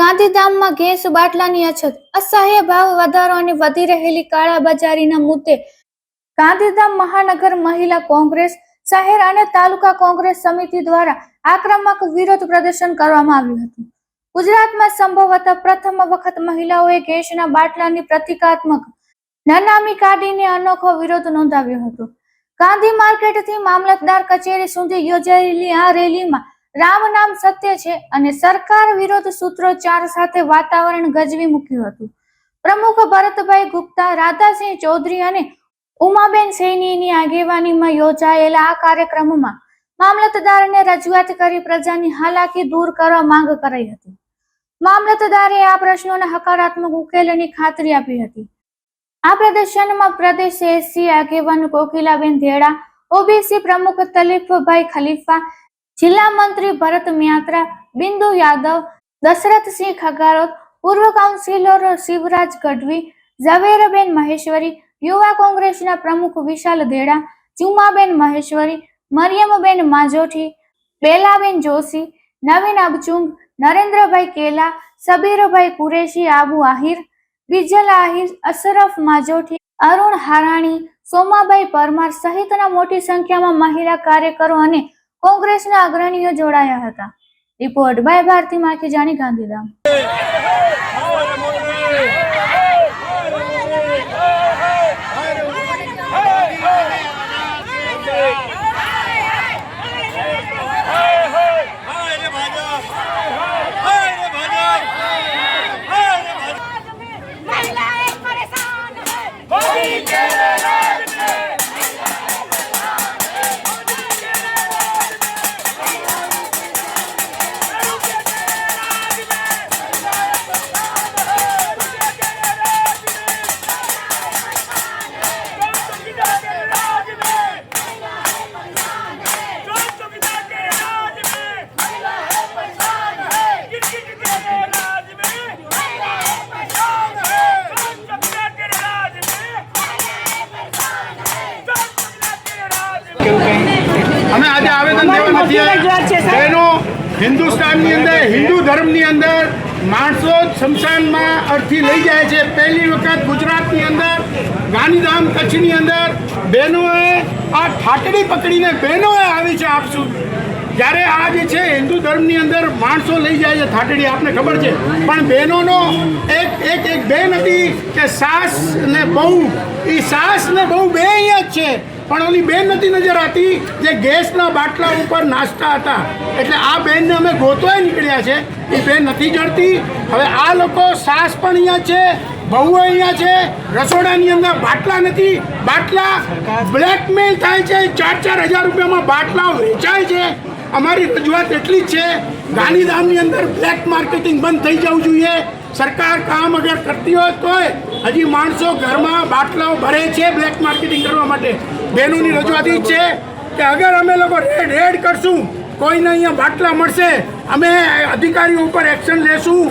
ગાંધીધામમાં ગેસ બાટલાની અછત, અસહ્ય ભાવ વધારો અને વધી રહેલી કાળાબજારીના મુદ્દે ગાંધીધામ મહાનગર મહિલા કોંગ્રેસ, શહેર અને તાલુકા કોંગ્રેસ સમિતિ દ્વારા આક્રમક વિરોધ પ્રદર્શન કરવામાં આવ્યું હતું. ગુજરાતમાં સંભવતઃ પ્રથમ વખત મહિલાઓએ ગેસના બાટલાની પ્રતિકાત્મક નનામી કાઢીને અનોખો વિરોધ નોંધાવ્યો હતો. ગાંધી માર્કેટથી મામલતદાર કચેરી સુધી યોજાયેલી આ રેલીમાં રામ નામ સત્ય છે અને સરકાર વિરોધ સૂત્રોચ્ચાર સાથે વાતાવરણ ગજવી મૂક્યું હતું. પ્રમુખ ભરતભાઈ ગુપ્તા, રાધાસિંહ ચૌધરી અને ઉમાબેન સૈનીની આગેવાનીમાં યોજાયેલા આ કાર્યક્રમમાં મામલતદારને રજૂઆત કરી પ્રજાની હાલાકી દૂર કરવા માંગ કરાઈ હતી. મામલતદારે આ પ્રશ્નોના હકારાત્મક ઉકેલની ખાતરી આપી હતી. આ પ્રદર્શનમાં પ્રદેશ એસસી આગેવાન કોકિલાબેન ધેડા, ઓબીસી પ્રમુખ તલીફભાઈ ખલીફા, જિલ્લા મંત્રી ભરત મ્યાત્રા, બિંદુ યાદવ, દશરથસિંહ ખગારોત, પૂર્વ કાઉન્સિલર શિવરાજ ગઢવી, ઝવેરબેન મહેશ્વરી, યુવા કોંગ્રેસના પ્રમુખ વિશાલ ધેડા, ચુમાબેન મહેશ્વરી, મરિયમબેન માજોઠી, બેલાબેન જોશી, નવીન અબચુંગ, નરેન્દ્રભાઈ કેલા, સબીરભાઈ કુરેશી, આબુ આહિર, બીજલ આહિર, અશરફ માજોઠી, અરુણ હારાણી, સોમાભાઈ પરમાર સહિતના મોટી સંખ્યામાં મહિલા કાર્યકરો અને કોંગ્રેસના અગ્રણીઓ જોડાયા હતા. Report by Bharati Makhijani, Gandhidham. અમે આજે આવેદન દેવા નથી બહેનો. હિન્દુસ્તાનની અંદર, હિન્દુ ધર્મની અંદર માણસો શમશાનમાં અર્થી લઈ જાય છે. પહેલી વખત ગુજરાતની અંદર, ગાંધીધામ કચ્છની અંદર બહેનોએ આ ઠાકડી પકડીને બહેનોએ આવી છે આપ સુધી. જ્યારે આ જે છે હિન્દુ ધર્મની અંદર માણસો લઈ જાય છે થાટડી, આપને ખબર છે, પણ બહેનોનો એક બેન હતી કે સાસ ને બહુ, એ સાસ ને બહુ બે અહીંયા જ છે, પણ ઓલી બેન નથી નજર આવતી જે ગેસના બાટલા ઉપર નાચતા હતા. એટલે આ બેનને અમે ગોતવાય નીકળ્યા છે, એ બેન નથી જડતી. હવે આ લોકો સાસ પણ અહીંયા છે, બહુ અહીંયા છે, રસોડાની અંદર બાટલા નથી, બાટલા બ્લેકમેલ થાય છે, 4,000 રૂપિયામાં બાટલા વેચાય છે. અમારી રજૂઆત એટલી જ છે, ગાંધીધામની અંદર બ્લેક માર્કેટિંગ બંધ થઈ જવું જોઈએ. સરકાર કામ અગર કરતી હોય તોય હજી માણસો ઘરમાં બાટલાઓ ભરે છે બ્લેક માર્કેટિંગ કરવા માટે. બહેનોની રજૂઆત એ છે કે અગર અમે લોકો રેડ કરશું, કોઈને અહીંયા બાટલા મળશે, અમે અધિકારીઓ ઉપર એક્શન લેશું,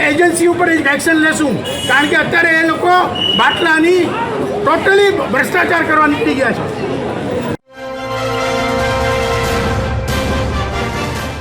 એજન્સી ઉપર એક્શન લેશું. કારણ કે અત્યારે એ લોકો બાટલાની ટોટલી ભ્રષ્ટાચાર કરવા નીકળી ગયા છે.